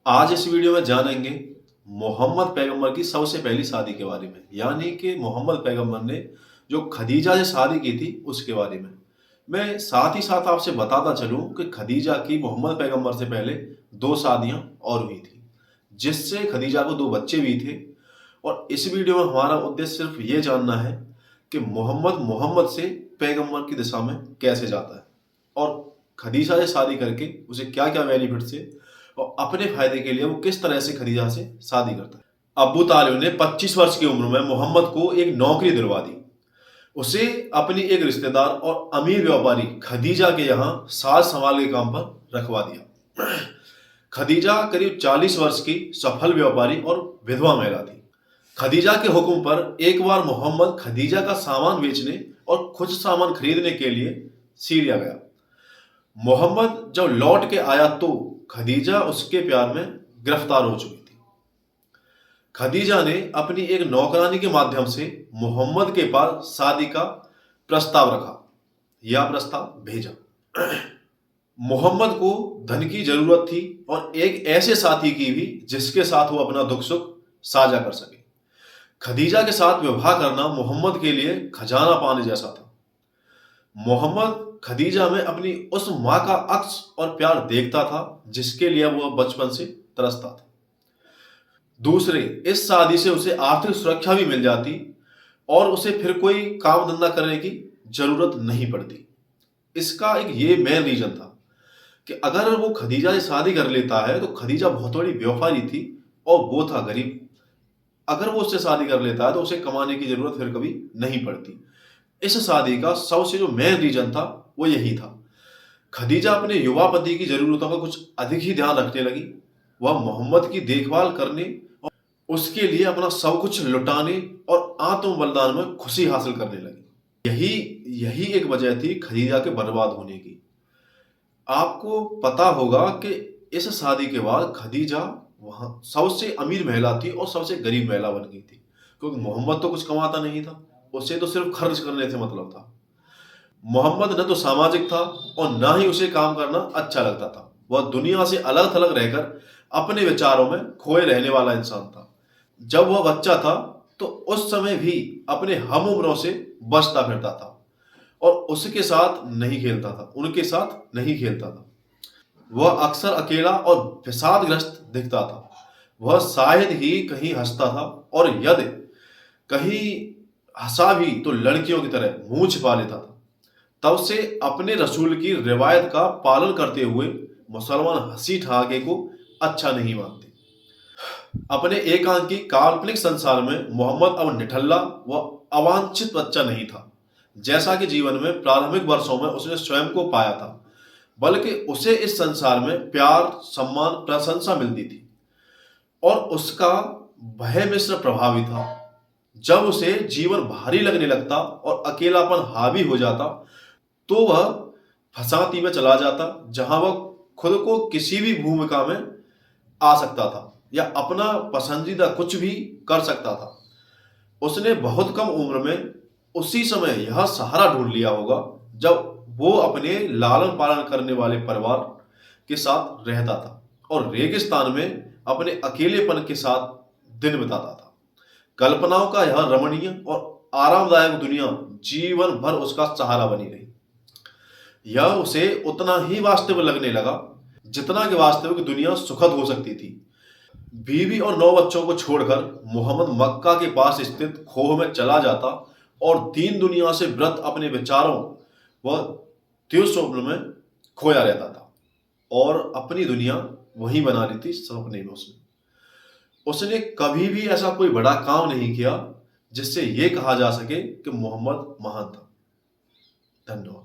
आज इस वीडियो में जानेंगे मोहम्मद पैगंबर की सबसे पहली शादी के बारे में, यानी कि मोहम्मद पैगंबर ने जो खदीजा से शादी की थी उसके बारे में। मैं साथ ही साथ आपसे बताता चलूं कि खदीजा की मोहम्मद पैगंबर से पहले दो शादियां और हुई थी, जिससे खदीजा को दो बच्चे भी थे। और इस वीडियो में हमारा उद्देश्य सिर्फ ये जानना है कि मोहम्मद से पैगंबर की दिशा में कैसे जाता है और खदीजा से शादी करके उसे क्या क्या बेनिफिट्स है और अपने फायदे के लिए वो किस तरह से खदीजा से शादी करता है। अबू तालिब ने 25 वर्ष की उम्र में मोहम्मद को एक नौकरी दिलवा दी। उसे अपनी एक रिश्तेदार और अमीर व्यापारी खदीजा के यहाँ साज संभाल के काम पर रखवा दिया। खदीजा करीब 40 वर्ष की सफल व्यापारी और विधवा महिला थी। खदीजा के हुक्म पर एक बार मोहम्मद खदीजा का सामान बेचने और कुछ सामान खरीदने के लिए सीरिया गया। मोहम्मद जब लौट के आया तो खदीजा उसके प्यार में गिरफ्तार हो चुकी थी। खदीजा ने अपनी एक नौकरानी के माध्यम से मोहम्मद के पास शादी का प्रस्ताव रखा या प्रस्ताव भेजा। मोहम्मद को धन की जरूरत थी और एक ऐसे साथी की भी जिसके साथ वो अपना दुख सुख साझा कर सके। खदीजा के साथ विवाह करना मोहम्मद के लिए खजाना पाने जैसा था। मोहम्मद खदीजा में अपनी उस माँ का अक्स और प्यार देखता था जिसके लिए वो बचपन से तरसता था। दूसरे, इस शादी से उसे आर्थिक सुरक्षा भी मिल जाती और उसे फिर कोई काम धंधा करने की जरूरत नहीं पड़ती। इसका एक ये मेन रीजन था कि अगर वो खदीजा से शादी कर लेता है तो खदीजा बहुत बड़ी व्यापारी थी और वो था गरीब। अगर वो उससे शादी कर लेता है तो उसे कमाने की जरूरत फिर कभी नहीं पड़ती। इस शादी का सबसे जो मेन रीजन था वो यही था। खदीजा अपने युवा पति की जरूरतों का कुछ अधिक ही ध्यान रखने लगी। वह मोहम्मद की देखभाल करने और उसके लिए अपना सब कुछ लुटाने और आत्म बलिदान में खुशी हासिल करने लगी। यही यही एक वजह थी खदीजा के बर्बाद होने की। आपको पता होगा कि इस शादी के बाद खदीजा वहां सबसे अमीर महिला थी और सबसे गरीब महिला बन गई थी, क्योंकि मोहम्मद तो कुछ कमाता नहीं था, उसे तो सिर्फ खर्च करने से मतलब था। मोहम्मद न तो सामाजिक था और ना ही उसे काम करना अच्छा लगता था। वह दुनिया से अलग थलग रहकर अपने विचारों में खोए रहने वाला इंसान था। जब वह बच्चा था तो उस समय भी अपने हम उम्रों से बचता फिरता था और उसके साथ नहीं खेलता था, उनके साथ नहीं खेलता था। वह अक्सर अकेला और विषादग्रस्त दिखता था। वह शायद ही कहीं हंसता था और यदि कहीं हंसा भी तो लड़कियों की तरह मुंह छिपा लेता था। तब से अपने रसूल की रिवायत का पालन करते हुए मुसलमान हंसी ठहाके को अच्छा नहीं मानते। अपने एकांकी काल्पनिक संसार में मोहम्मद अब निठल्ला व अवांछित बच्चा नहीं था, जैसा कि जीवन में प्रारंभिक वर्षों में उसने स्वयं को पाया था, बल्कि उसे इस संसार में प्यार, सम्मान, प्रशंसा मिलती थी और उसका भय मिश्र प्रभाव भी था। जब उसे जीवन भारी लगने लगता और अकेलापन हावी हो जाता तो वह फसाती में चला जाता, जहां वह खुद को किसी भी भूमिका में आ सकता था या अपना पसंदीदा कुछ भी कर सकता था। उसने बहुत कम उम्र में उसी समय यह सहारा ढूंढ लिया होगा जब वो अपने लालन पालन करने वाले परिवार के साथ रहता था और रेगिस्तान में अपने अकेलेपन के साथ दिन बिताता था। कल्पनाओं का यह रमणीय और आरामदायक दुनिया जीवन भर उसका सहारा बनी रही। यह उसे उतना ही वास्तविक लगने लगा जितना कि वास्तविक दुनिया सुखद हो सकती थी। बीवी और 9 बच्चों को छोड़कर मोहम्मद मक्का के पास स्थित खोह में चला जाता और दीन दुनिया से व्रत अपने विचारों व स्वप्न में खोया रहता था और अपनी दुनिया वही बना ली थी सपने में। उसने कभी भी ऐसा कोई बड़ा काम नहीं किया जिससे यह कहा जा सके कि मोहम्मद महान था। धन्यवाद।